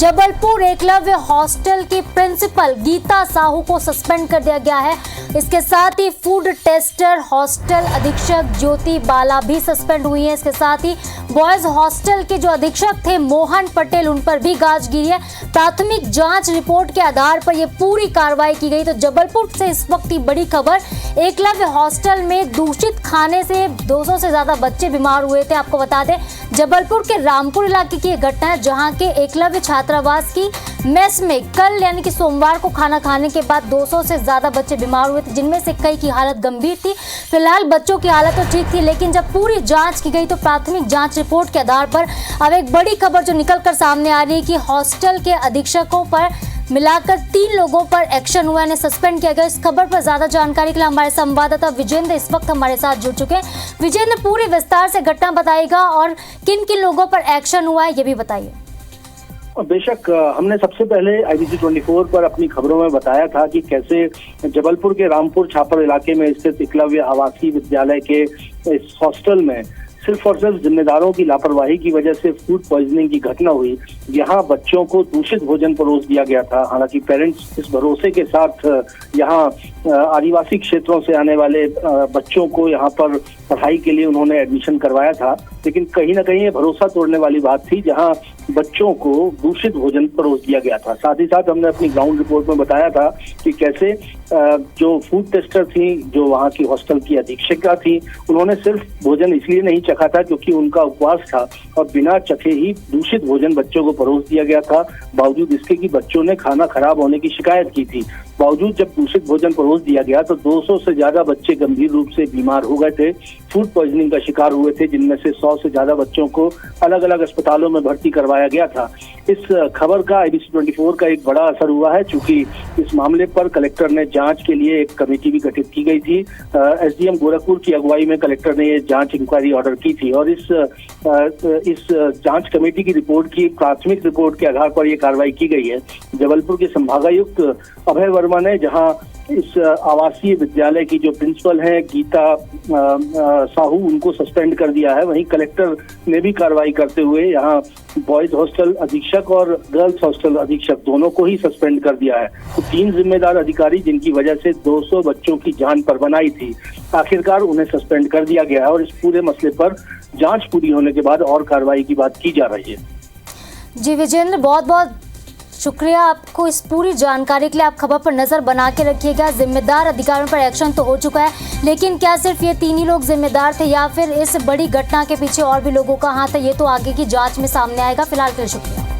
Jabalpur Eklavya hostel की principal Gita Sahu को suspend कर दिया गया है। इसके साथ ही फूड टेस्टर हॉस्टल अधीक्षक ज्योति बाला भी सस्पेंड हुई है। इसके साथ ही बॉयज हॉस्टल के जो अधीक्षक थे मोहन पटेल, उन पर भी गाज गिरी है। प्राथमिक जांच रिपोर्ट के आधार पर यह पूरी कार्रवाई की गई। तो जबलपुर से इस वक्त की बड़ी खबर, एकलव्य हॉस्टल में दूषित खाने से 200 से ज्यादा बच्चे बीमार हुए थे। आपको बता दें, जबलपुर के रामपुर इलाके की यह घटना है, जहां के एकलव्य छात्रावास की मेस में कल यानी कि सोमवार को खाना खाने के बाद 200 से ज्यादा बच्चे बीमार हुए थे, जिनमें से कई की हालत गंभीर थी। फिलहाल बच्चों की हालत तो ठीक थी, लेकिन जब पूरी जांच की गई तो प्राथमिक जांच रिपोर्ट के आधार पर अब एक बड़ी खबर जो निकलकर सामने आ रही है कि हॉस्टल के अधीक्षकों पर मिलाकर 3 लोगों पर एक्शन हुआ, इन्हें सस्पेंड किया गया। इस खबर पर ज्यादा जानकारी के लिए हमारे संवाददाता विजेंद्र इस वक्त हमारे साथ जुड़ चुके हैं। विजेंद्र, पूरी विस्तार से घटना बताइएगा और किन किन लोगों पर एक्शन हुआ है ये भी बताइए। बेशक, हमने सबसे पहले IBC 24 पर अपनी खबरों में बताया था कि कैसे जबलपुर के रामपुर छापर इलाके में स्थित एकलव्य आवासीय विद्यालय के इस हॉस्टल में सिर्फ और सिर्फ जिम्मेदारों की लापरवाही की वजह से फूड पॉइजनिंग की घटना हुई। यहाँ बच्चों को दूषित भोजन परोस दिया गया था। हालांकि पेरेंट्स इस भरोसे के साथ यहाँ आदिवासी क्षेत्रों से आने वाले बच्चों को यहाँ पर पढ़ाई के लिए उन्होंने एडमिशन करवाया था, लेकिन कहीं ना कहीं ये भरोसा तोड़ने वाली बात थी, जहाँ बच्चों को दूषित भोजन परोस दिया गया था। साथ ही साथ हमने अपनी ग्राउंड रिपोर्ट में बताया था कि कैसे जो फूड टेस्टर थी, जो वहाँ की हॉस्टल की अधीक्षिका थी, उन्होंने सिर्फ भोजन इसलिए नहीं चखा था क्योंकि उनका उपवास था और बिना चखे ही दूषित भोजन बच्चों को परोस दिया गया था। बावजूद इसके कि बच्चों ने खाना खराब होने की शिकायत की थी, बावजूद जब दूषित भोजन परोस दिया गया तो 200 से ज्यादा बच्चे गंभीर रूप से बीमार हो गए थे, फूड पॉइजनिंग का शिकार हुए थे, जिनमें से 100 से ज्यादा बच्चों को अलग अलग अस्पतालों में भर्ती करवाया गया था। इस खबर का IBC 24 का एक बड़ा असर हुआ है, चूंकि इस मामले पर कलेक्टर ने जांच के लिए एक कमेटी भी गठित की गई थी। SDM गोरखपुर की अगुवाई में कलेक्टर ने ये जांच इंक्वायरी ऑर्डर की थी और इस जांच कमेटी की रिपोर्ट की प्राथमिक रिपोर्ट के आधार पर यह कार्रवाई की गई है। जबलपुर के संभागायुक्त अभय वर्मा ने जहां इस आवासीय विद्यालय की जो प्रिंसिपल है गीता साहू, उनको सस्पेंड कर दिया है, वहीं कलेक्टर ने भी कार्रवाई करते हुए यहाँ बॉयज हॉस्टल अधीक्षक और गर्ल्स हॉस्टल अधीक्षक दोनों को ही सस्पेंड कर दिया है। तो 3 जिम्मेदार अधिकारी जिनकी वजह से 200 बच्चों की जान पर बनाई थी, आखिरकार उन्हें सस्पेंड कर दिया गया है और इस पूरे मसले पर जांच पूरी होने के बाद और कार्रवाई की बात की जा रही है। जी विजेंद्र, बहुत बहुत शुक्रिया आपको इस पूरी जानकारी के लिए। आप खबर पर नजर बना के रखिएगा। जिम्मेदार अधिकारियों पर एक्शन तो हो चुका है, लेकिन क्या सिर्फ ये 3 ही लोग जिम्मेदार थे या फिर इस बड़ी घटना के पीछे और भी लोगों का हाथ है, ये तो आगे की जांच में सामने आएगा। फिलहाल के लिए शुक्रिया।